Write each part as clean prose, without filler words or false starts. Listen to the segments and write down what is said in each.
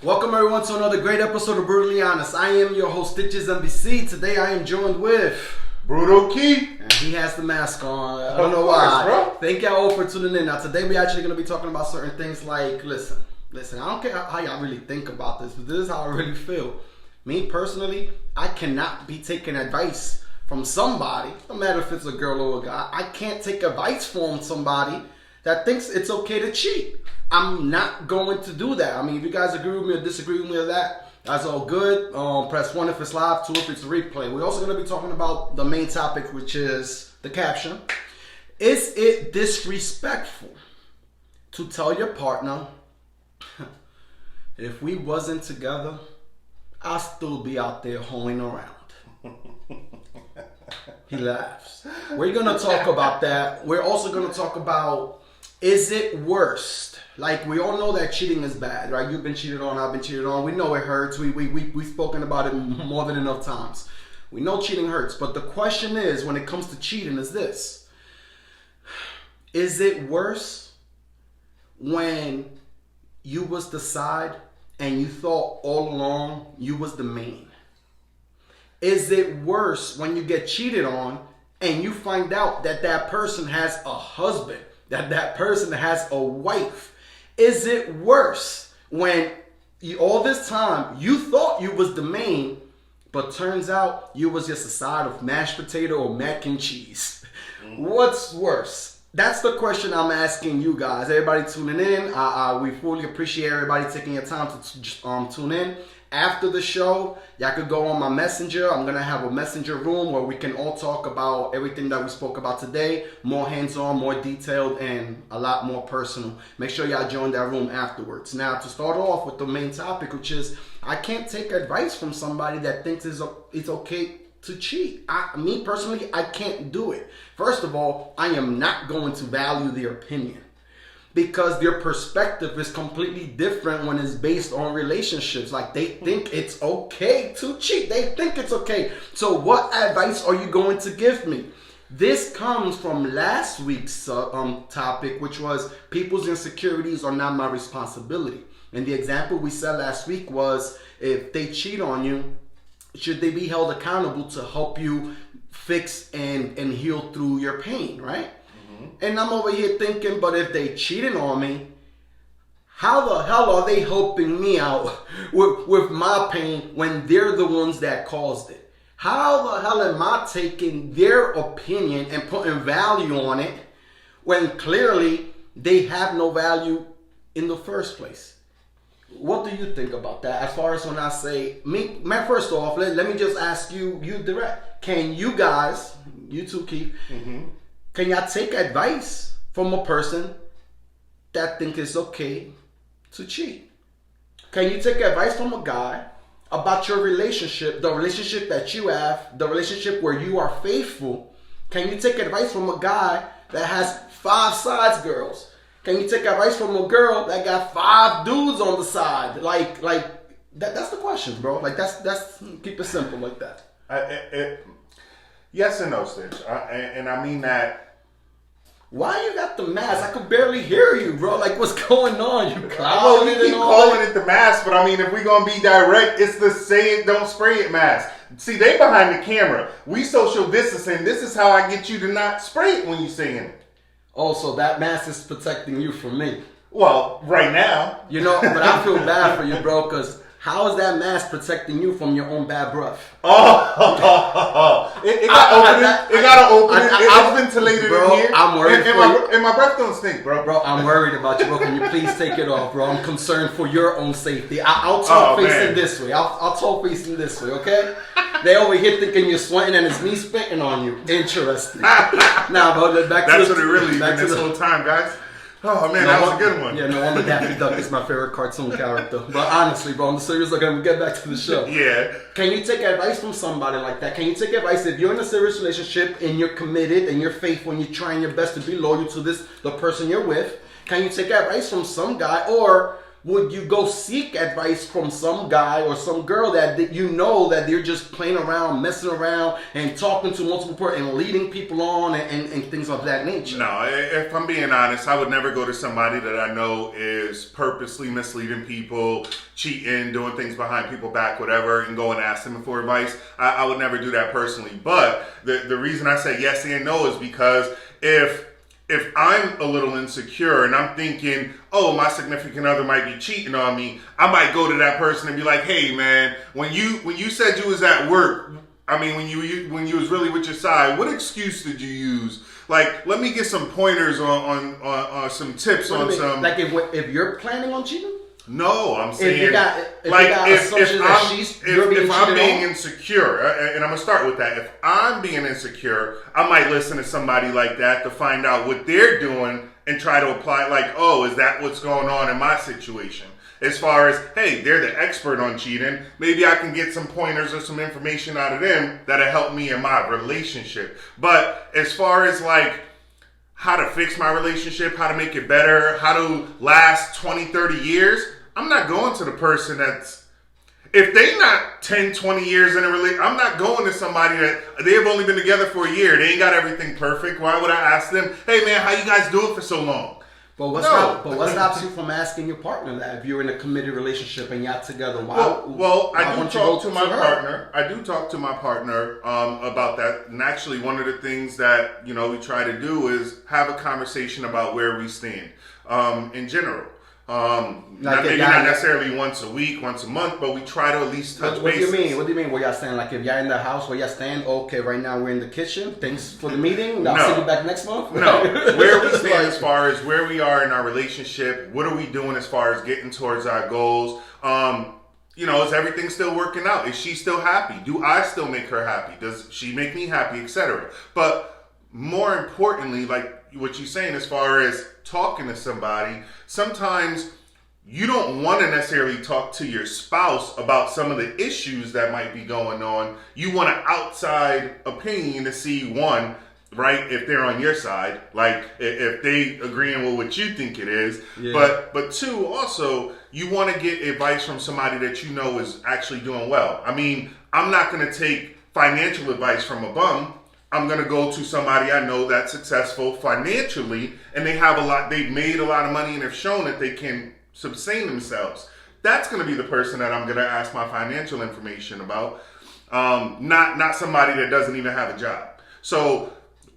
Welcome everyone to another great episode of Brutally Honest. I am your host, Stitches MBC. Today I am joined with Brutal Key. And he has the mask on. I don't know why. Bro. Thank y'all all for tuning in. Now today we actually going to be talking about certain things like, listen, I don't care how y'all really think about this, but this is how I really feel. Me personally, I cannot be taking advice from somebody, no matter if it's a girl or a guy. I can't take advice from somebody that thinks it's okay to cheat. I'm not going to do that. I mean, if you guys agree with me or disagree with me with that, that's all good. Press 1 if it's live, 2 if it's a replay. We're also going to be talking about the main topic, which is the caption. Is it disrespectful to tell your partner, if we wasn't together, I'll still be out there hoeing around? He laughs. We're going to talk about that. We're also going to talk about, is it worse? Like, we all know that cheating is bad, right? You've been cheated on, I've been cheated on. We know it hurts. We've spoken about it more than enough times. We know cheating hurts. But the question is, when it comes to cheating, is this. Is it worse when you was the side and you thought all along you was the main? Is it worse when you get cheated on and you find out that that person has a husband, that person has a wife? Is it worse when all this time you thought you was the main, but turns out you was just a side of mashed potato or mac and cheese? What's worse? That's the question I'm asking you guys. Everybody tuning in, we fully appreciate everybody taking your time to tune in. After the show, y'all could go on my messenger. I'm going to have a messenger room where we can all talk about everything that we spoke about today. More hands-on, more detailed, and a lot more personal. Make sure y'all join that room afterwards. Now, to start off with the main topic, which is, I can't take advice from somebody that thinks it's okay to cheat. Me personally, I can't do it. First of all, I am not going to value their opinion, because their perspective is completely different when it's based on relationships. Like, they think it's okay to cheat. They think it's okay. So what advice are you going to give me? This comes from last week's topic, which was people's insecurities are not my responsibility. And the example we said last week was, if they cheat on you, should they be held accountable to help you fix and heal through your pain, right? And I'm over here thinking, but if they cheated on me, how the hell are they helping me out with my pain when they're the ones that caused it? How the hell am I taking their opinion and putting value on it when clearly they have no value in the first place? What do you think about that? As far as when I say, man, first off, let me just ask you direct. Can you guys, you too, Keith, can y'all take advice from a person that thinks it's okay to cheat? Can you take advice from a guy about your relationship, the relationship that you have, the relationship where you are faithful? Can you take advice from a guy that has 5 sides girls? Can you take advice from a girl that got 5 dudes on the side? Like that's the question, bro. Like, that's keep it simple like that. Yes and no, Stitch. And I mean that. Why you got the mask? I could barely hear you, bro. Like, what's going on? You well, you keep calling it the mask, but I mean, if we're going to be direct, it's the say it, don't spray it mask. See, they behind the camera. We social distancing. This is how I get you to not spray it when you singing it. Oh, so that mask is protecting you from me. Well, right now. You know, but I feel bad for you, bro, because how is that mask protecting you from your own bad breath? It got an opening. It's ventilated, bro, in here. I'm worried and my breath don't stink, bro. Bro, I'm worried about you, bro. Can you please take it off, bro? I'm concerned for your own safety. I'll talk facing this way. I'll talk facing this way, okay? They over here thinking you're sweating and it's me spitting on you. Interesting. Nah, bro, That's what it really been this whole time, guys. Oh man, that was a good one. Yeah, no wonder Daffy Duck is my favorite cartoon character. But honestly, bro, on the serious look, I'm gonna get back to the show. Yeah. Can you take advice from somebody like that? Can you take advice if you're in a serious relationship and you're committed and you're faithful and you're trying your best to be loyal to the person you're with? Can you take advice from some guy, or would you go seek advice from some guy or some girl that you know that they're just playing around, messing around, and talking to multiple people and leading people on and things of that nature? No, if I'm being honest, I would never go to somebody that I know is purposely misleading people, cheating, doing things behind people's back, whatever, and go and ask them for advice. I would never do that personally. But the reason I say yes and no is because if I'm a little insecure and I'm thinking, oh, my significant other might be cheating on me, I might go to that person and be like, hey man, when you said you was at work, I mean when you was really with your side, what excuse did you use? Like, let me get some pointers on some tips on some. Like if you're planning on cheating. No, I'm saying if I'm being insecure, and I'm gonna start with that. If I'm being insecure, I might listen to somebody like that to find out what they're doing and try to apply. Like, oh, is that what's going on in my situation? As far as, hey, they're the expert on cheating. Maybe I can get some pointers or some information out of them that'll help me in my relationship. But as far as like how to fix my relationship, how to make it better, how to last 20, 30 years, I'm not going to the person that's, if they not 10, 20 years in a relationship, I'm not going to somebody that they've only been together for a year. They ain't got everything perfect. Why would I ask them, hey man, how you guys do it for so long? But what stops you from asking your partner that if you're in a committed relationship and y'all together? I do talk to my partner. I do talk to my partner about that. And actually, one of the things that we try to do is have a conversation about where we stand in general. Not necessarily once a week, once a month, but we try to at least touch bases. What do you mean? Where y'all stand? Like if y'all in the house, where y'all stand? Okay, right now we're in the kitchen. Thanks for the meeting. I'll see you back next month. No, where we stand as far as where we are in our relationship. What are we doing as far as getting towards our goals? Is everything still working out? Is she still happy? Do I still make her happy? Does she make me happy, etc.? But more importantly, like what you're saying as far as talking to somebody, sometimes you don't want to necessarily talk to your spouse about some of the issues that might be going on. You want an outside opinion to see, one, right, if they're on your side, like if they agreeing with what you think it is. Yeah. But two, also, you want to get advice from somebody that you know is actually doing well. I mean, I'm not going to take financial advice from a bum. I'm going to go to somebody I know that's successful financially and they've made a lot of money and have shown that they can sustain themselves. That's going to be the person that I'm going to ask my financial information about. Not somebody that doesn't even have a job. So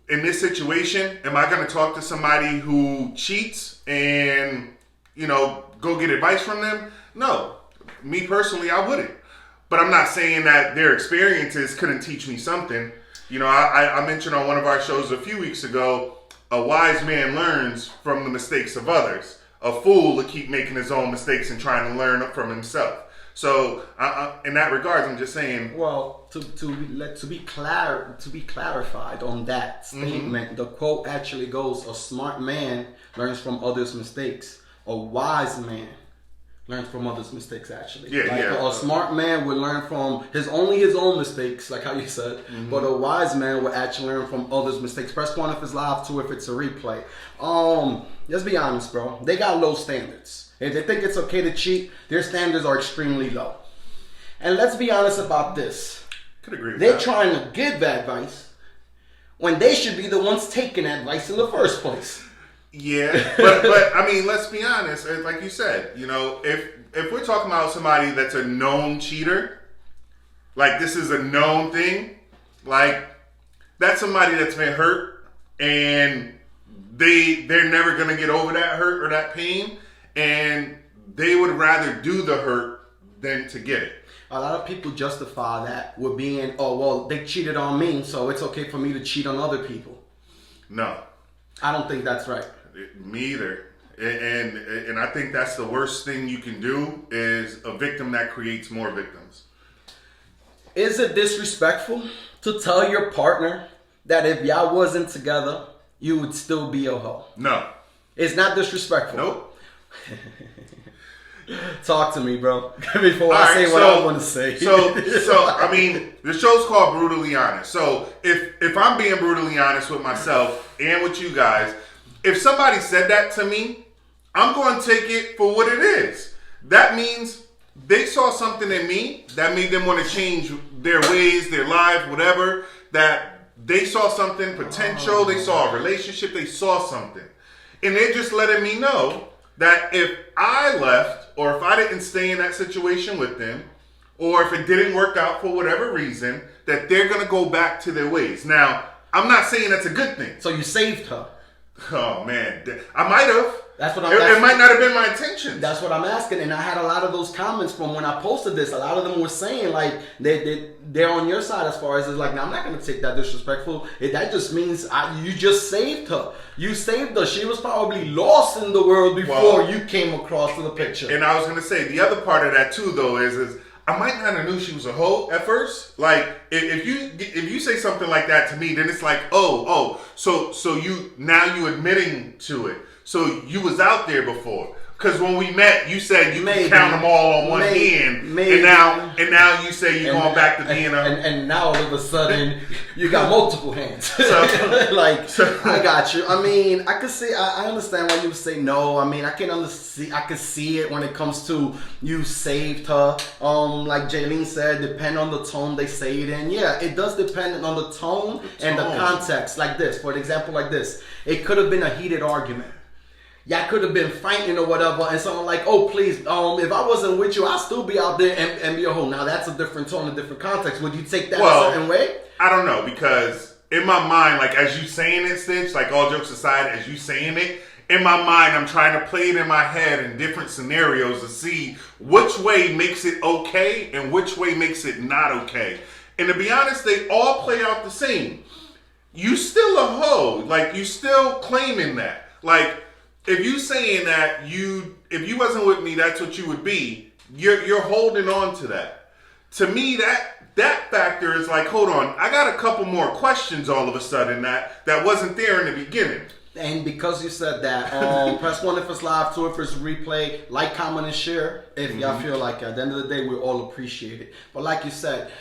in this situation, am I going to talk to somebody who cheats and, go get advice from them? No. Me personally, I wouldn't. But I'm not saying that their experiences couldn't teach me something. I mentioned on one of our shows a few weeks ago, a wise man learns from the mistakes of others. A fool will keep making his own mistakes and trying to learn from himself. So, in that regard, I'm just saying. Well, to be clarified on that statement, the quote actually goes: "A smart man learns from others' mistakes. A wise man learns from others' mistakes." Actually, a smart man would learn from his own mistakes, like how you said. Mm-hmm. But a wise man would actually learn from others' mistakes. Press 1 if it's live, 2 if it's a replay. Let's be honest, bro. They got low standards. If they think it's okay to cheat, their standards are extremely low. And let's be honest about this. Could agree with They're that. trying to give advice when they should be the ones taking advice in the first place. Yeah, but I mean, let's be honest. Like you said, if we're talking about somebody that's a known cheater, like this is a known thing, like that's somebody that's been hurt and they're never gonna get over that hurt or that pain, and they would rather do the hurt than to get it. A lot of people justify that with being, oh well, they cheated on me, so it's okay for me to cheat on other people. No, I don't think that's right. Me either. And I think that's the worst thing you can do is a victim that creates more victims. Is it disrespectful to tell your partner that if y'all wasn't together, you would still be a hoe? No. It's not disrespectful. Nope. Talk to me, bro. Before I say what I want to say. So I mean, the show's called Brutally Honest. So if I'm being brutally honest with myself and with you guys, if somebody said that to me, I'm going to take it for what it is. that means they saw something in me that made them want to change their ways, their life, whatever. That they saw something potential, they saw a relationship, they saw something. And they're just letting me know that if I left, or if I didn't stay in that situation with them, or if it didn't work out for whatever reason, that they're going to go back to their ways. Now, I'm not saying that's a good thing. So you saved her. Oh, man. I might have. That's what I'm It might not have been my intention. That's what I'm asking. And I had a lot of those comments from when I posted this. A lot of them were saying, like, they're on your side as far as it's like, now I'm not going to take that disrespectful. That just means you just saved her. You saved her. She was probably lost in the world before you came across to the picture. And I was going to say, the other part of that, too, though, is I might not have knew she was a hoe at first. Like, if you say something like that to me, then it's like, so you admitting to it. So you was out there before. Because when we met, you said you could count them all on one hand. Maybe. And now you say you're going back to being a... And now all of a sudden, you got multiple hands. I got you. I mean, I could see, I understand why you would say no. I mean, I could see it when it comes to you saved her. Like Jaylene said, depend on the tone they say it in. Yeah, it does depend on the tone and the context. Like this, for example, like this. It could have been a heated argument. Y'all could have been fighting or whatever, and someone like, oh, please, if I wasn't with you, I'd still be out there and be a hoe. Now, that's a different tone, a different context. Would you take that a certain way? I don't know, because in my mind, like, as you saying it, Stitch, like, all jokes aside, as you saying it, in my mind, I'm trying to play it in my head in different scenarios to see which way makes it okay and which way makes it not okay. And to be honest, they all play out the same. You still a hoe. Like, you still claiming that. Like, if you saying that if you wasn't with me, that's what you would be, you're holding on to that. To me, that factor is like, hold on, I got a couple more questions all of a sudden that wasn't there in the beginning. And because you said that, press 1 if it's live, 2 if it's replay, like, comment, and share if y'all feel like at the end of the day we all appreciate it. But like you said,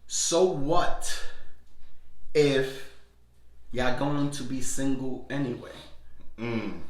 so what if y'all going to be single anyway? And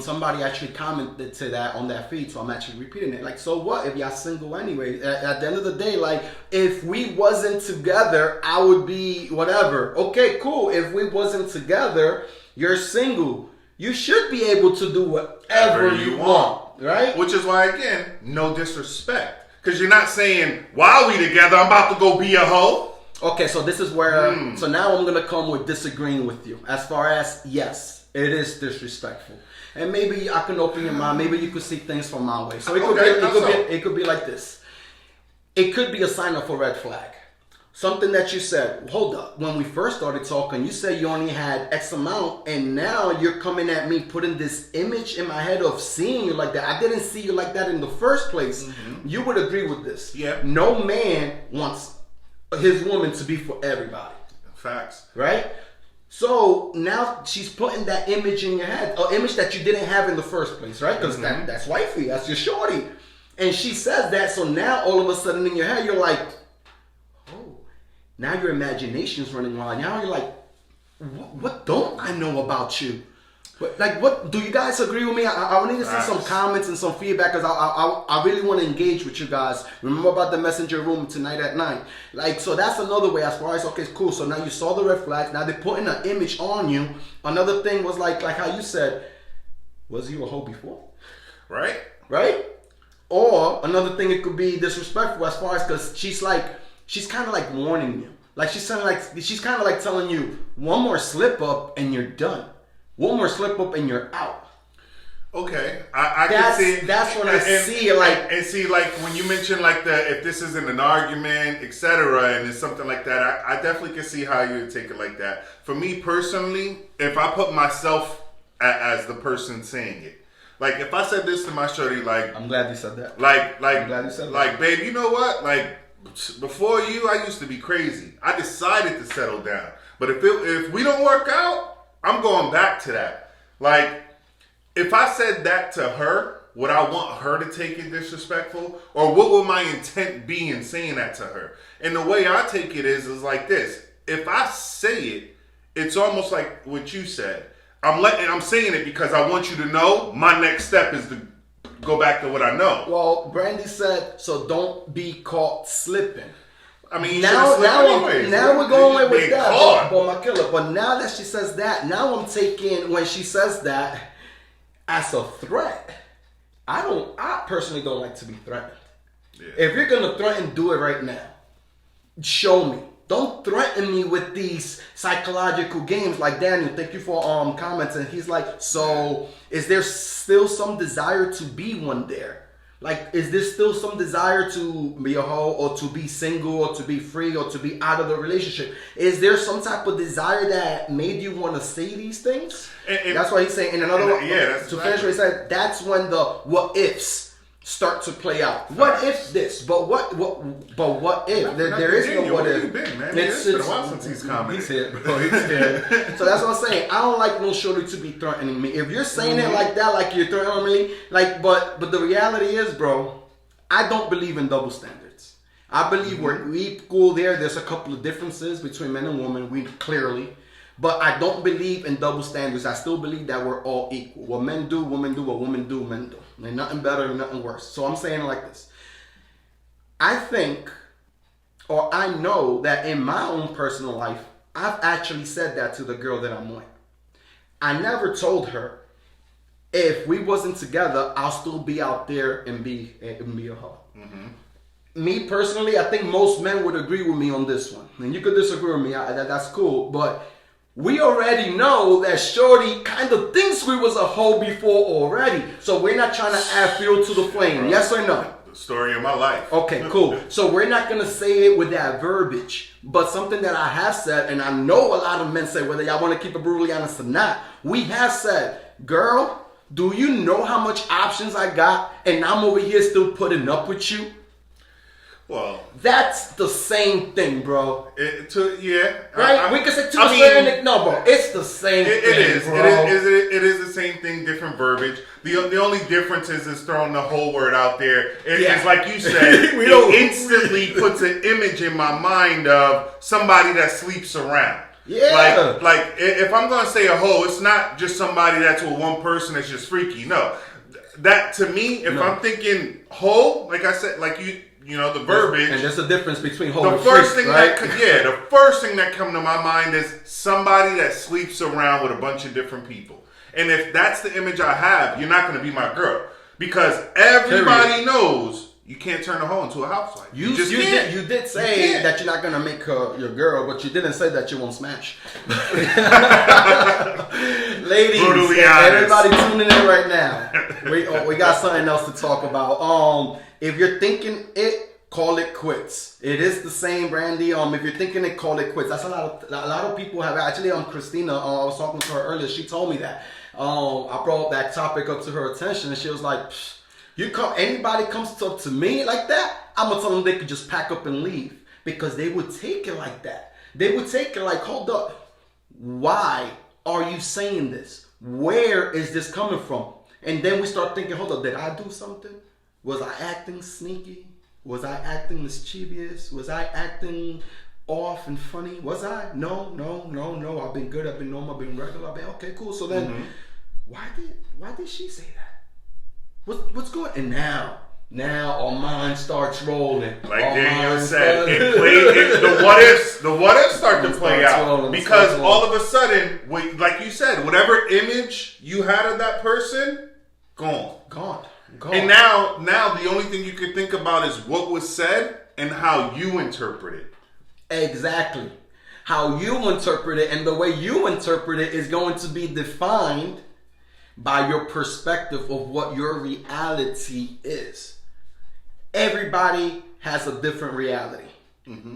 somebody actually commented to that on that feed, so I'm actually repeating it. Like, so what if y'all single anyway? At the end of the day, like, if we wasn't together, I would be whatever. Okay, cool. If we wasn't together, you're single. You should be able to do whatever you want, right? Which is why, again, no disrespect. Because you're not saying, while we together, I'm about to go be a hoe. Okay, so this is where, so now I'm going to come with disagreeing with you. As far as, yes, it is disrespectful. And maybe I can open your mind. Maybe you could see things from my way. So it could be like this. It could be a sign of a red flag. Something that you said, hold up, when we first started talking, you said you only had X amount, and now you're coming at me putting this image in my head of seeing you like that. I didn't see you like that in the first place. You would agree with this. Yeah. No man wants his woman to be for everybody. Facts. Right? So now she's putting that image in your head, an image that you didn't have in the first place, right? Because that's wifey, that's your shorty. And she says that, so now all of a sudden in your head, you're like, oh, now your imagination's running wild. Now you're like, what don't I know about you? Like, what do you guys agree with me? I need to see some comments and some feedback, because I really want to engage with you guys. Remember about the messenger room tonight at 9. Like, so that's another way as far as, okay, cool. So now you saw the red flags. Now they're putting an image on you. Another thing was like how you said, was you a hoe before? Right? Right? Or another thing, it could be disrespectful as far as, because she's kind of like warning you. Like she's kind of like telling you, one more slip up and you're done. One more slip up and you're out. Okay, I can see. That's when I see it. Like, and see, like when you mention like if this isn't an argument, etc., and it's something like that, I definitely can see how you would take it like that. For me personally, if I put myself as the person saying it, like if I said this to my shorty, like, I'm glad you said that. I'm glad you said that. Like, babe, you know what? Like, before you, I used to be crazy. I decided to settle down, but if we don't work out, I'm going back to that. Like, if I said that to her, would I want her to take it disrespectful? Or what would my intent be in saying that to her? And the way I take it is like this. If I say it, it's almost like what you said. I'm saying it because I want you to know my next step is to go back to what I know. Well, Brandy said, so don't be caught slipping. I mean, now we're going away with that. But my killer. But now that she says that, now I'm taking when she says that as a threat. I personally don't like to be threatened. Yeah. If you're gonna threaten, do it right now. Show me. Don't threaten me with these psychological games. Like Daniel, thank you for commenting. He's like, so is there still some desire to be one there? Like, is there still some desire to be a hoe or to be single or to be free or to be out of the relationship? Is there some type of desire that made you want to say these things? And that's what he's saying. In another one, to finish what he said, that's when the what ifs start to play out. What if this? But what if? There is no what if. It's been a while since he's commented. He's here, bro. He's here. So that's what I'm saying. I don't like no shorty to be threatening me. If you're saying it like that, like you're threatening me, like, but the reality is, bro, I don't believe in double standards. I believe we're equal there. There's a couple of differences between men and women, we clearly. But I don't believe in double standards. I still believe that we're all equal. What men do, women do. What women do, men do. There's nothing better and nothing worse. So I'm saying it like this. I think, or I know that in my own personal life, I've actually said that to the girl that I'm with. I never told her, if we wasn't together, I'll still be out there and be a hoe. Me personally, I think most men would agree with me on this one. And you could disagree with me. That's cool. But we already know that shorty kind of thinks we was a hoe before already. So we're not trying to add fuel to the flame. Bro, yes or no? The story of my life. Okay, cool. So we're not going to say it with that verbiage. But something that I have said, and I know a lot of men say, whether y'all want to keep it brutally honest or not, we have said, girl, do you know how much options I got? And I'm over here still putting up with you? Well, that's the same thing, bro. Right? We can say to a certain no, bro. It's the same thing, bro. It is the same thing, different verbiage. The only difference is throwing the whole word out there. It's like you said, it instantly puts an image in my mind of somebody that sleeps around. Yeah. Like if I'm gonna say a hoe, it's not just somebody that's with one person that's just freaky. No, that to me, if I'm thinking hoe, like I said, like you know, the verbiage. And there's a difference between hoe and freak, right? The first thing that comes to my mind is somebody that sleeps around with a bunch of different people. And if that's the image I have, you're not going to be my girl. Because everybody knows you can't turn a hoe into a housewife. You did say that you're not going to make her your girl, but you didn't say that you won't smash. Ladies, everybody tuning in right now. We got something else to talk about. If you're thinking it, call it quits. It is the same, Brandy. If you're thinking it, call it quits. That's a lot of people have actually. Christina, I was talking to her earlier. She told me that. I brought that topic up to her attention, and she was like, anybody comes up to me like that, I'm gonna tell them they could just pack up and leave, because they would take it like that. They would take it like, hold up, why are you saying this? Where is this coming from? And then we start thinking, hold up, did I do something? Was I acting sneaky? Was I acting mischievous? Was I acting off and funny? Was I? No. I've been good. I've been normal. I've been regular. I've been okay, cool. So then, why did she say that? What's going? And now our mind starts rolling. Like Daniel said, the what ifs start to play out, because all of a sudden, like you said, whatever image you had of that person, gone. And now the only thing you could think about is what was said and how you interpret it. Exactly. How you interpret it, and the way you interpret it is going to be defined by your perspective of what your reality is. Everybody has a different reality.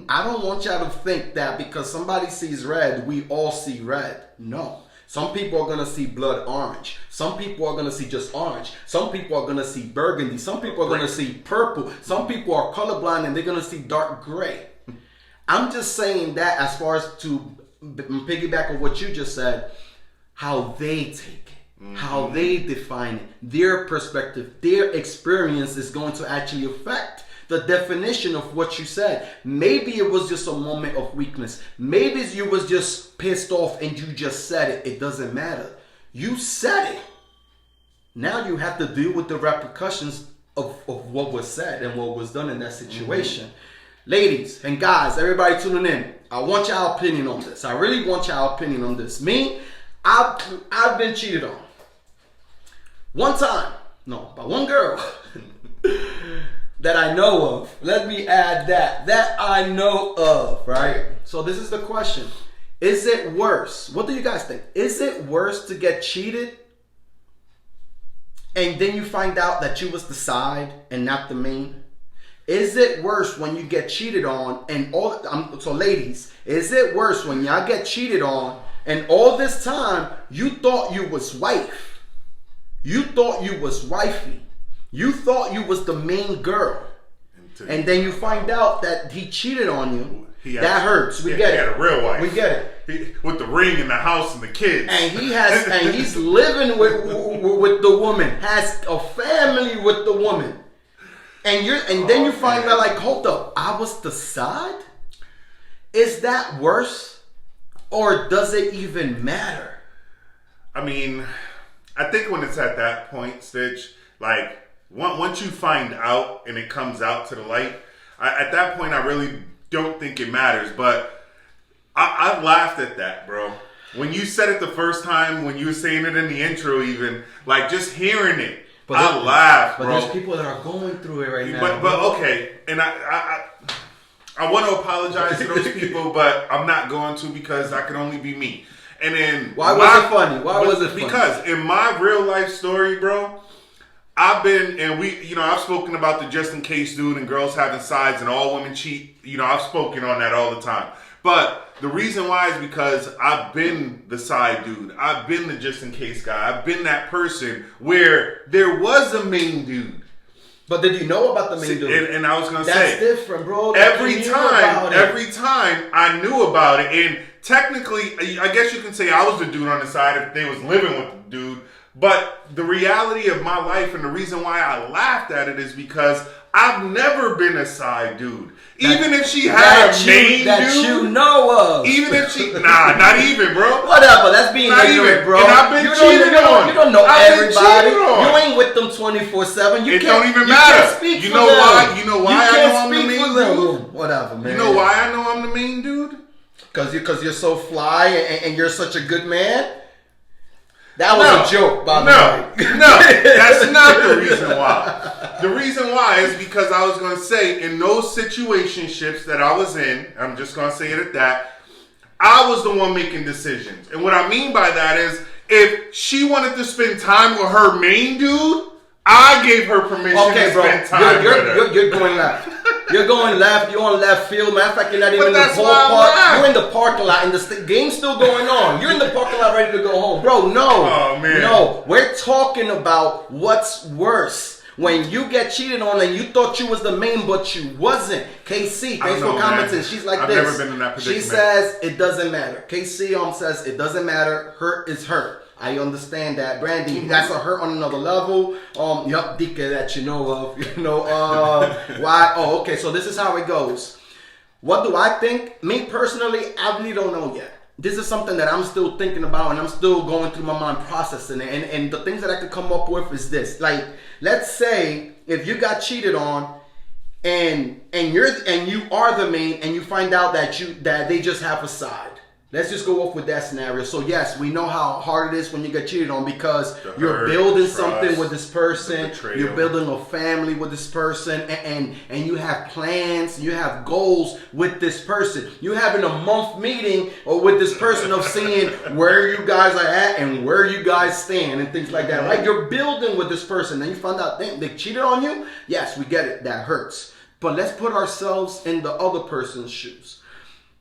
I don't want y'all to think that because somebody sees red, we all see red. No. Some people are going to see blood orange. Some people are going to see just orange. Some people are going to see burgundy. Some people are going to see purple. Some people are colorblind and they're going to see dark gray. I'm just saying that as far as to piggyback on what you just said, how they take it, how they define it, their perspective, their experience is going to actually affect the definition of what you said. Maybe it was just a moment of weakness. Maybe you was just pissed off and you just said it. It doesn't matter. You said it. Now you have to deal with the repercussions of what was said and what was done in that situation. Ladies and guys, everybody tuning in, I want y'all opinion on this. I really want y'all opinion on this. Me, I've been cheated on. One time, no, by one girl that I know of. Let me add that I know of, right? So this is the question. Is it worse? What do you guys think? Is it worse to get cheated and then you find out that you was the side and not the main? Is it worse when you get cheated on and so ladies, is it worse when y'all get cheated on and all this time you thought you was wife? You thought you was wifey. You thought you was the main girl. And then you find out that he cheated on you. That hurts. We get it. He had a real wife. We get it. With the ring and the house and the kids. And he's living with the woman. Has a family with the woman. And then you find out, like, hold up, I was the side? Is that worse? Or does it even matter? I mean, I think when it's at that point, Stitch, like, once you find out and it comes out to the light, at that point I really don't think it matters. But I laughed at that, bro. When you said it the first time, when you were saying it in the intro even, like just hearing it, I laughed, bro. But there's people that are going through it right now. But okay, and I want to apologize to those people, but I'm not going to because I can only be me. And then why was it funny? Why was it funny? Because in my real life story, bro, I've been, and I've spoken about the just in case dude and girls having sides and all women cheat. I've spoken on that all the time. But the reason why is because I've been the side dude. I've been the just in case guy. I've been that person where there was a main dude. But did you know about the main dude? And I was going to say. That's different, bro. Every time I knew about it. And technically, I guess you can say I was the dude on the side if they was living with the dude. But the reality of my life and the reason why I laughed at it is because I've never been a side dude. Even if she had a main dude. That you know of. Even if she... Nah, not even, bro. Whatever, that's being ignorant, bro. And I've been cheated on. You don't know everybody. You ain't with them 24/7. It don't even matter. Can't speak you for know them. why? You know why I know I'm the main dude? Whatever, man. You know why I know I'm the main dude? Because you're so fly and you're such a good man? That was a joke, by the way. No, that's not the reason why. The reason why is because I was going to say, in those situationships that I was in, I'm just going to say it at that, I was the one making decisions. And what I mean by that is, if she wanted to spend time with her main dude, I gave her permission to spend time with her. You're going left. You're going left. You're on left field. Matter of fact, you're not even in the ballpark. You're in the parking lot, and the game's still going on. You're in the parking lot, ready to go home, bro. No, oh man, no. We're talking about what's worse when you get cheated on and you thought you was the main, but you wasn't. KC, thanks for commenting. She's like this. I've never been in that predicament. She says it doesn't matter. KC says it doesn't matter. Hurt is hurt. I understand that, Brandy. That's a hurt on another level. Yup, Dika, that you know of. Why? Oh, okay. So this is how it goes. What do I think? Me personally, I really don't know yet. This is something that I'm still thinking about, and I'm still going through my mind processing it. And the things that I could come up with is this: like, let's say if you got cheated on, and you are the main, and you find out that they just have a side. Let's just go off with that scenario. So yes, we know how hard it is when you get cheated on because you're building something with this person. You're building a family with this person, and you have plans, you have goals with this person. You're having a month meeting or with this person of seeing where you guys are at and where you guys stand and things like that. Right? You're building with this person. Then you find out they cheated on you. Yes, we get it. That hurts. But let's put ourselves in the other person's shoes.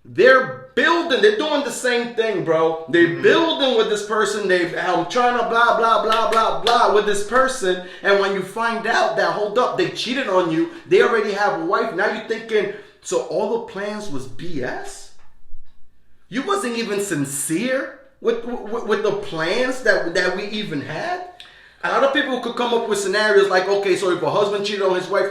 They're building, they're doing the same thing, bro. They're building with this person. I'm trying to blah, blah, blah, blah, blah with this person. And when you find out that, hold up, they cheated on you, they already have a wife. Now you're thinking, so all the plans was BS? You wasn't even sincere with the plans that we even had? A lot of people could come up with scenarios like, okay, so if a husband cheated on his wife,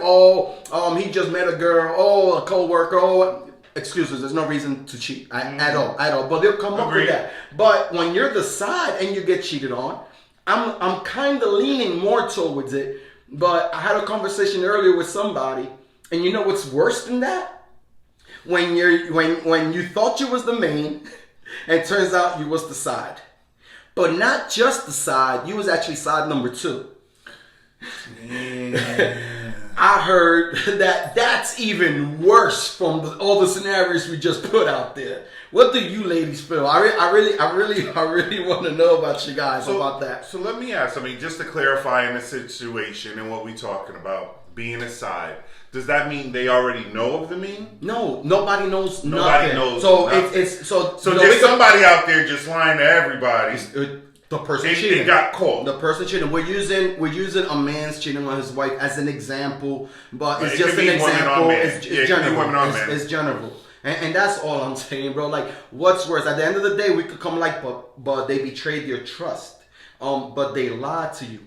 he just met a girl, a co-worker, excuses. There's no reason to cheat at all. But they'll come up with that. But when you're the side and you get cheated on, I'm kind of leaning more towards it. But I had a conversation earlier with somebody, and you know what's worse than that? When you thought you was the main, and it turns out you was the side. But not just the side, you was actually side number 2. Yeah. I heard that that's even worse from all the scenarios we just put out there. What do you ladies feel? I really want to know about you guys about that. So let me ask. I mean, just to clarify in the situation and what we're talking about, being a side. Does that mean they already know of the meme? No, nobody knows. Nobody knows. So nothing. it's so. So there's somebody out there just lying to everybody. The person cheating. It got caught. The person cheating. We're using a man's cheating on his wife as an example, but it's just an example. It's general. It's general. And that's all I'm saying, bro. Like, what's worse? At the end of the day, we could come like, but they betrayed your trust. But they lied to you.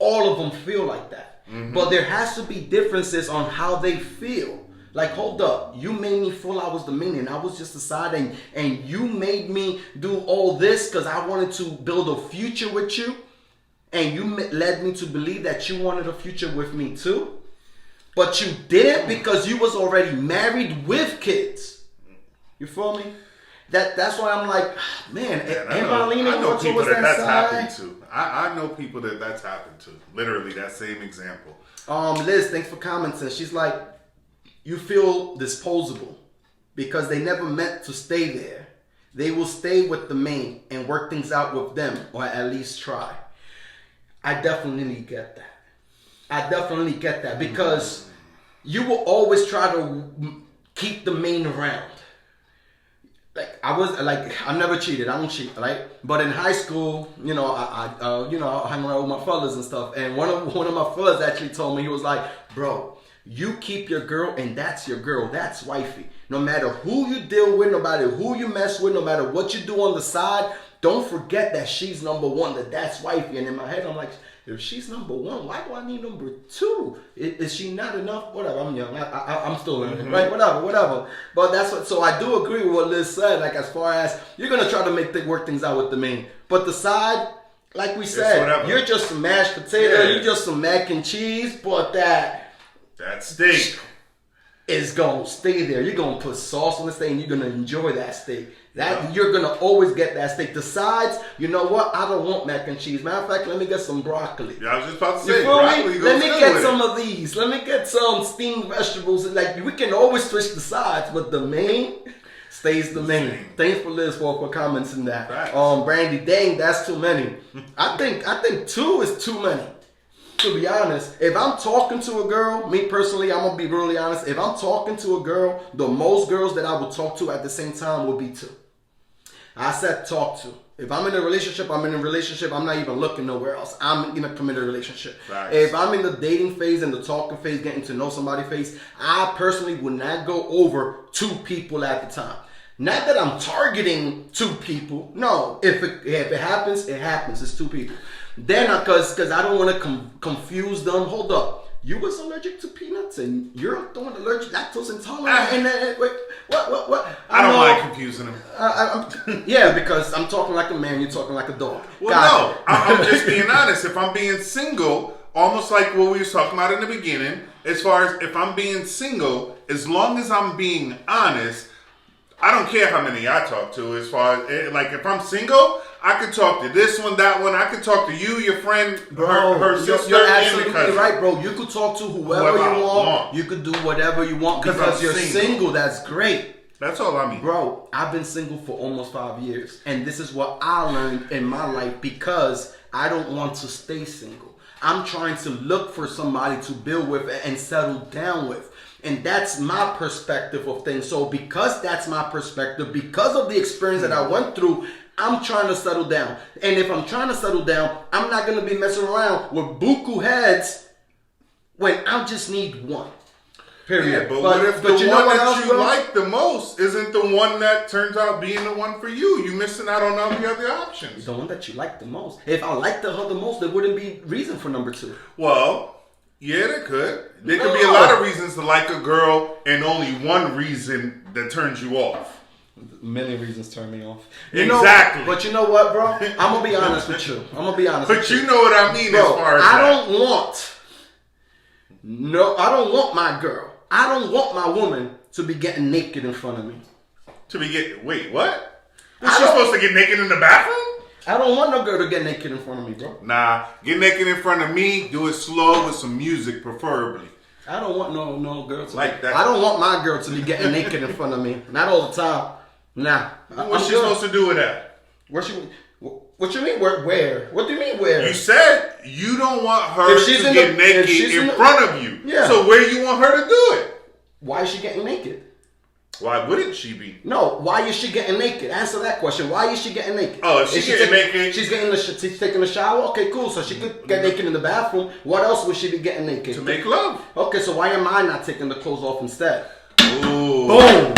All of them feel like that. Mm-hmm. But there has to be differences on how they feel. Like, hold up, you made me feel I was the main and I was just the side, and you made me do all this because I wanted to build a future with you, and you led me to believe that you wanted a future with me too, but you didn't because you was already married with kids. You feel me? That's why I'm like, man, am I leaning more towards that side? Happened to. I know people that's happened to. Literally, that same example. Liz, thanks for commenting. She's like, you feel disposable because they never meant to stay there. They will stay with the main and work things out with them, or at least try. I definitely get that. Because you will always try to keep the main around. Like, I never cheated. I don't cheat, right? But in high school, I hang around with my fellas and stuff. And one of my fellas actually told me, he was like, bro, you keep your girl, and that's your girl. That's wifey. No matter who you deal with, no matter who you mess with, no matter what you do on the side, don't forget that she's number 1, that's wifey. And in my head, I'm like, if she's number 1, why do I need number 2? Is she not enough? Whatever, I'm young. I'm still learning, right? Whatever. But that's what, so I do agree with what Liz said, like, as far as you're going to try to work things out with the main. But the side, like we said, you're just some mashed potato, you're just some mac and cheese, but that steak is going to stay there. You're going to put sauce on the steak and you're going to enjoy that steak. You're going to always get that steak. The sides, you know what? I don't want mac and cheese. Matter of fact, let me get some broccoli. Yeah, I was just about to say, broccoli. Let me get some of these. Let me get some steamed vegetables. Like, we can always switch the sides, but the main stays the main. Thanks for Liz for comments in that. Right. Brandy, dang, that's too many. I think 2 is too many. To be honest, if I'm talking to a girl, me personally, I'm going to be really honest. If I'm talking to a girl, the most girls that I would talk to at the same time would be 2. I said talk to. If I'm in a relationship, I'm in a relationship. I'm not even looking nowhere else. I'm in a committed relationship. Right. If I'm in the dating phase and the talking phase, getting to know somebody phase, I personally would not go over 2 people at the time. Not that I'm targeting 2 people. No, if it happens, it happens. It's 2 people. Then, because I don't want to confuse them. Hold up. You was allergic to peanuts and you're the one allergic, lactose intolerant. And wait, what? I don't mind confusing them. Yeah, because I'm talking like a man, you're talking like a dog. Well, no, I'm just being honest. If I'm being single, almost like what we was talking about in the beginning, as far as if I'm being single, as long as I'm being honest, I don't care how many I talk to. As far as, like, if I'm single, I could talk to this one, that one. I could talk to you, your friend, her sister. You're absolutely right, bro. You could talk to whoever you want. You could do whatever you want because you're single. That's great. That's all I mean. Bro, I've been single for almost 5 years. And this is what I learned in my life because I don't want to stay single. I'm trying to look for somebody to build with and settle down with. And that's my perspective of things. So because that's my perspective, because of the experience that I went through, I'm trying to settle down. And if I'm trying to settle down, I'm not going to be messing around with buku heads when I just need one. Period. Yeah, but what if the one that you like the most isn't the one that turns out being the one for you? You're missing out on all the other options. The one that you like the most. If I liked her the most, there wouldn't be reason for number 2. Well, Yeah, there could. There could be a lot of reasons to like a girl, and only one reason that turns you off. A million reasons turn me off. Exactly. But you know what, bro? I'm gonna be honest with you. But you know what I mean, bro, as far as I don't want my girl. I don't want my woman to be getting naked in front of me. Wait, what? Is she supposed to get naked in the bathroom? I don't want no girl to get naked in front of me, bro. Nah, get naked in front of me. Do it slow with some music, preferably. I don't want no girl to like that. I don't want my girl to be getting naked in front of me. Not all the time. Nah. What's she supposed to do with that? What you mean? Where? What do you mean where? You said you don't want her to get naked in front of you. Yeah. So where you want her to do it? Why is she getting naked? Why wouldn't she be? No, why is she getting naked? Answer that question. Why is she getting naked? Oh, if she's getting naked. She's taking a shower? Okay, cool. So she could get naked in the bathroom. What else would she be getting naked? To make love. Okay, so why am I not taking the clothes off instead? Ooh. Boom.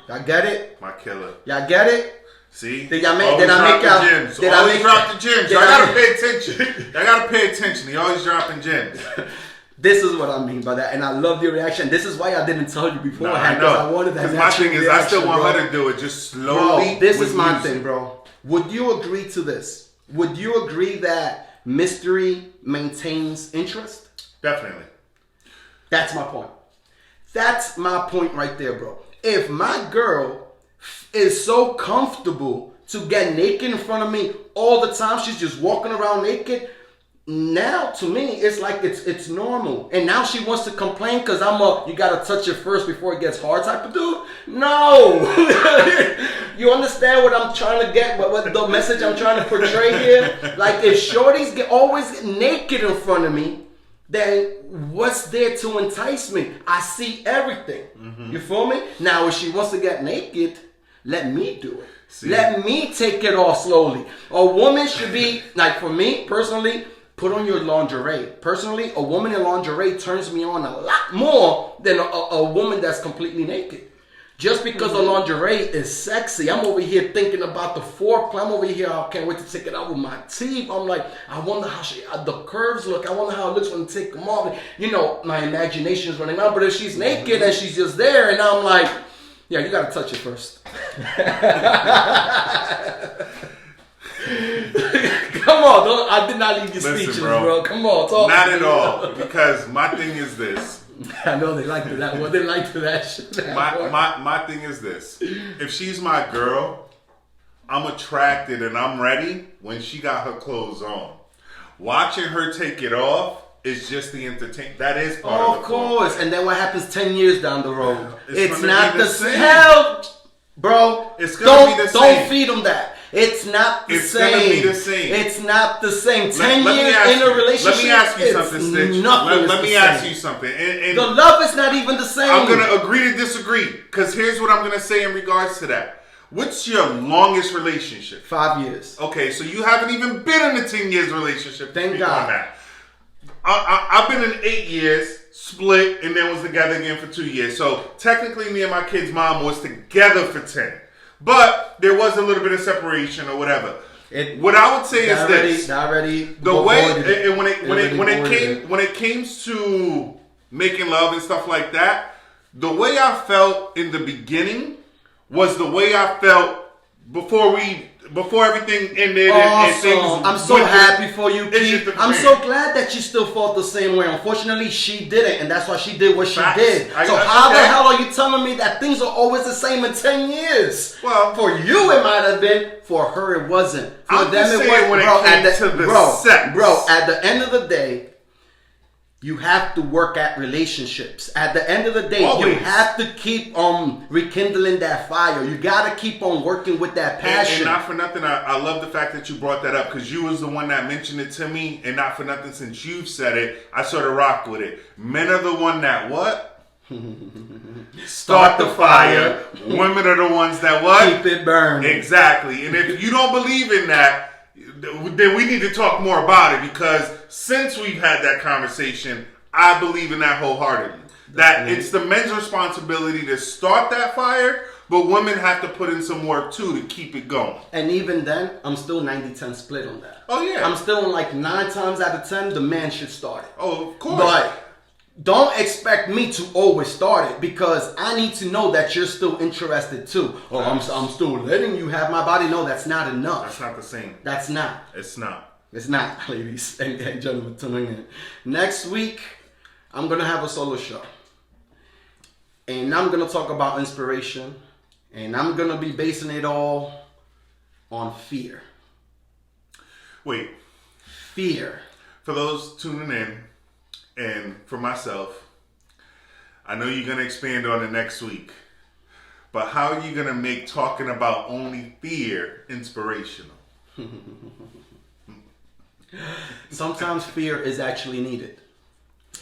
Y'all get it? My killer. Y'all get it? See? Did I make out? Did I drop the gems? Y'all gotta pay attention. Y'all gotta pay attention. He always dropping gems. This is what I mean by that, and I love your reaction. This is why I didn't tell you beforehand, because I wanted that. Because my thing is, I still want her to do it just slowly. Bro, this is my thing, bro. Would you agree to this? Would you agree that mystery maintains interest? Definitely. That's my point. That's my point right there, bro. If my girl is so comfortable to get naked in front of me all the time, she's just walking around naked. Now, to me, it's like it's normal. And now she wants to complain because you gotta touch it first before it gets hard type of dude. No! You understand what I'm trying to get, what the message I'm trying to portray here? Like, if shorties always get naked in front of me, then what's there to entice me? I see everything. Mm-hmm. You feel me? Now, if she wants to get naked, let me do it. See? Let me take it off slowly. A woman should be, like for me, personally, put on your lingerie. Personally, a woman in lingerie turns me on a lot more than a woman that's completely naked. Just because a lingerie is sexy, I'm over here thinking about the foreplay. I'm over here, I can't wait to take it out with my teeth. I'm like, I wonder how the curves look. I wonder how it looks when I take them off. You know, my imagination is running out. But if she's naked and she's just there, and I'm like, yeah, you got to touch it first. Come on, I did not leave you speechless, bro. Come on, talk. Not at all, because my thing is this. I know they like that. Well, they like that shit. My thing is this. If she's my girl, I'm attracted and I'm ready when she got her clothes on. Watching her take it off is just the entertainment. That is part of the course. Fun. And then what happens 10 years down the road? It's not the same. Hell, bro. It's gonna be the same. Don't feed them that. It's not the same. It's gonna be the same. It's not the same. 10 years in a relationship. Let me ask you something, Stitch. Let me ask you something. And the love is not even the same. I'm gonna agree to disagree. Because here's what I'm gonna say in regards to that. What's your longest relationship? 5 years. Okay, so you haven't even been in a 10 years relationship. Thank God. That. I've been in 8 years, split, and then was together again for 2 years. So technically, me and my kid's mom was together for 10. But there was a little bit of separation or whatever. What I would say is this: the way when it came to making love and stuff like that, the way I felt in the beginning was the way I felt before everything ended. And things I'm so happy for you, Keith. I'm so glad that you still felt the same way. Unfortunately, she didn't, and that's why she did what she did. So how the hell are you telling me that things are always the same in 10 years? Well, for you it might have been. For her it wasn't. For them it was. When it came to the sex. Bro, at the end of the day, you have to work at relationships. At the end of the day, you have to keep on rekindling that fire. You got to keep on working with that passion. And not for nothing, I love the fact that you brought that up because you was the one that mentioned it to me. And not for nothing, since you've said it, I sort of rock with it. Men are the one that what? Start the fire. Women are the ones that what? Keep it burning. Exactly. And if you don't believe in that, then we need to talk more about it because since we've had that conversation, I believe in that wholeheartedly. That it's the men's responsibility to start that fire, but women have to put in some work too to keep it going. And even then, I'm still 90-10 split on that. Oh yeah. I'm still like 9 times out of 10, the man should start it. Oh, of course. But don't expect me to always start it because I need to know that you're still interested too. Oh, I'm still letting you have my body. No, that's not enough. That's not the same. That's not. It's not. It's not, ladies and gentlemen tuning in. Next week, I'm going to have a solo show. And I'm going to talk about inspiration. And I'm going to be basing it all on fear. Wait. Fear. For those tuning in, and for myself, I know you're going to expand on it next week. But how are you going to make talking about only fear inspirational? Sometimes fear is actually needed.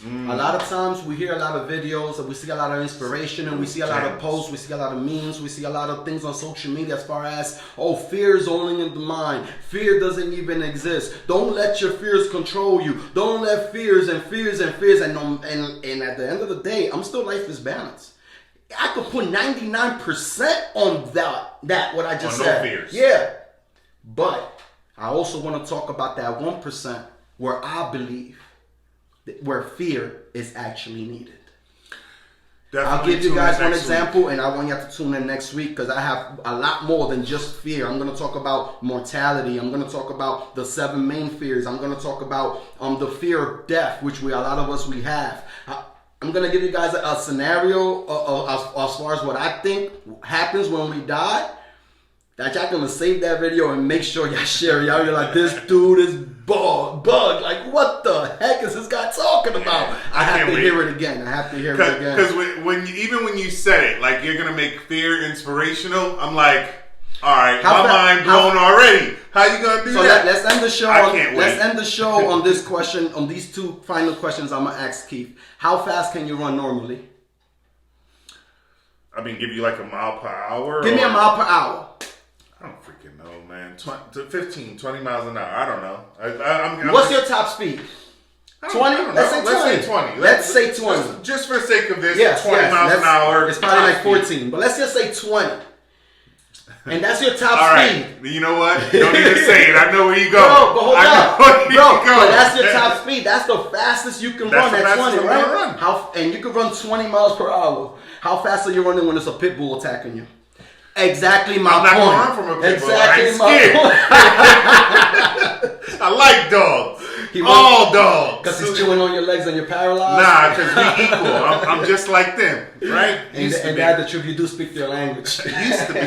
A lot of times we hear a lot of videos and we see a lot of inspiration and we see a lot of posts, we see a lot of memes, we see a lot of things on social media as far as, oh, fear is only in the mind. Fear doesn't even exist. Don't let your fears control you. Don't let fears and fears and fears and at the end of the day, I'm still life is balance. I could put 99% on that what I just said. No fears. Yeah. But I also want to talk about that 1% where I believe where fear is actually needed. Definitely. I'll give you guys one example, and I want you to tune in next week because I have a lot more than just fear. I'm going to talk about mortality. I'm going to talk about the 7 main fears. I'm going to talk about the fear of death, which a lot of us we have. I'm going to give you guys a scenario as far as what I think happens when we die. That y'all gonna save that video and make sure y'all share it. Y'all be like, this dude is bug. Like, what the heck is this guy talking about? I have to hear it again. Because when you said it, like you're gonna make fear inspirational, I'm like, all right, my mind blown already. How you gonna do that? Let's end the show. Let's end the show on this question, on these 2 final questions. I'm gonna ask Keith. How fast can you run normally? I mean, give you like a mile per hour. Give me a mile per hour. I don't freaking know, man. 15, 20 miles an hour. I don't know. What's your top speed? 20? Let's say 20. Let's say 20. Just for the sake of this, yes, 20 miles an hour. It's probably like 14, but let's just say 20. And that's your top speed. All right. You know what? Don't even say it. I know where you go. Bro, but hold up. But that's your top speed. That's the fastest you can run at 20, right? And you can run 20 miles per hour. How fast are you running when there's a pit bull attacking you? Exactly my point. I'm not going to run from a pit bull. Exactly my point. I like dogs. All dogs. Because he's chewing on your legs and you're paralyzed? Nah, because we equal. I'm just like them, right? And that the truth, you do speak their language. Used to be.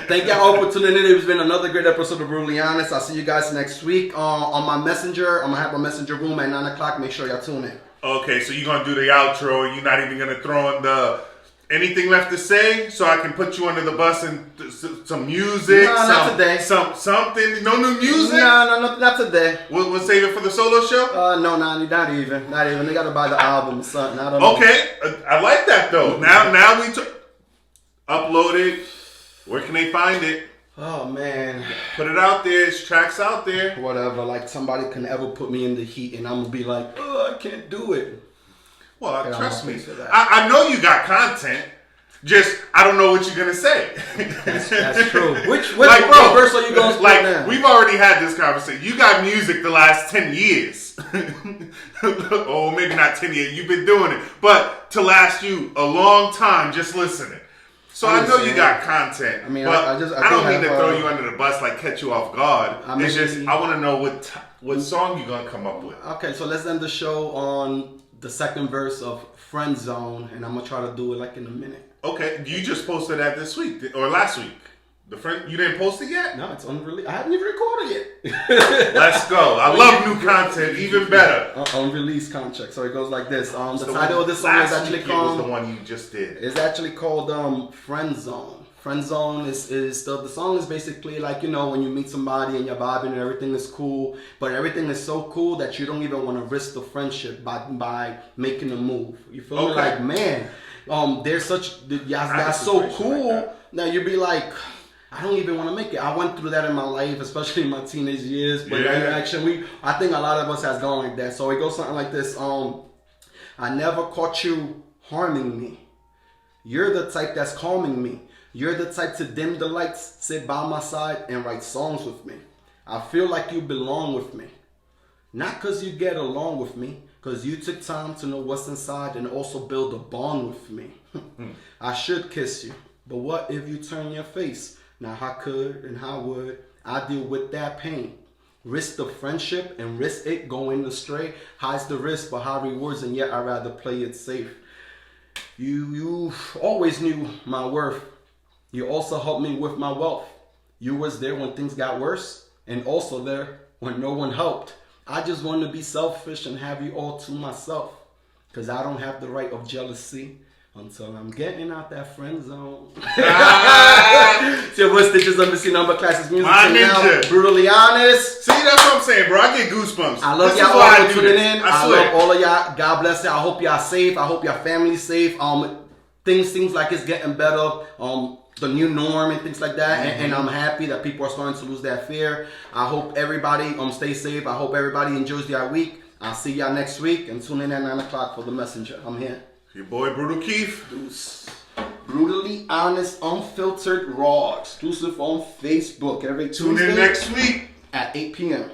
Thank y'all all for tuning in. It's been another great episode of Brutally Honest. I'll see you guys next week on my messenger. I'm going to have my messenger room at 9 o'clock. Make sure y'all tune in. Okay, so you're going to do the outro. You're not even going to throw in the... Anything left to say so I can put you under the bus and some music? No, not today. Something? No new music? No, not today. We'll save it for the solo show? No, not even. They got to buy the album or something. I don't know. Okay, I like that though. Now we upload it. Where can they find it? Oh man. Put it out there. It's tracks out there. Whatever. Like somebody can ever put me in the heat and I'm going to be like, oh, I can't do it. Well, trust me. I know you got content. Just, I don't know what you're going to say. That's true. Which verse are you going to split now? We've already had this conversation. You got music the last 10 years. Oh, maybe not 10 years. You've been doing it. But to last you a long time just listening. So I know you got content. I mean, but I don't mean to throw you under the bus, like catch you off guard. It's just, I want to know what song you're going to come up with. Okay, so let's end the show on the second verse of Friend Zone, and I'm gonna try to do it like in a minute. Okay, you just posted that this week or last week. You didn't post it yet? No, it's unreleased. I haven't even recorded it. Let's go. I love new content, even better. Unreleased contract. So it goes like this. The title of this song is actually called. Was the one you just did. It's actually called Friend Zone. Friend Zone is the song is basically like, you know, when you meet somebody and you're vibing and everything is cool, but everything is so cool that you don't even want to risk the friendship by making a move. You feel me? Like, man, they're so cool that you'd be like, I don't even want to make it. I went through that in my life, especially in my teenage years. But I think a lot of us has gone like that. So it goes something like this. I never caught you harming me. You're the type that's calming me. You're the type to dim the lights, sit by my side, and write songs with me. I feel like you belong with me. Not because you get along with me, because you took time to know what's inside and also build a bond with me. I should kiss you, but what if you turn your face? Now how could and how would I deal with that pain? Risk the friendship and risk it going astray. Highs the risk but high rewards, and yet I'd rather play it safe. You always knew my worth. You also helped me with my wealth. You was there when things got worse, and also there when no one helped. I just want to be selfish and have you all to myself, because I don't have the right of jealousy until I'm getting out that friend zone. It's your boy Stitches of Missy Number Classes Music. My ninja. Now, brutally honest. See, that's what I'm saying, bro. I get goosebumps. I love y'all all for tuning in. I love all of y'all. God bless y'all. I hope y'all safe. I hope your family's safe. Things seems like it's getting better. The new norm and things like that, and I'm happy that people are starting to lose that fear. I hope everybody stay safe. I hope everybody enjoys their week. I'll see y'all next week, and tune in at 9 o'clock for The Messenger. I'm here. Your boy Brutal Keith. Deuce. Brutally honest, unfiltered, raw, exclusive on Facebook every Tuesday. Tune in next week at 8 p.m.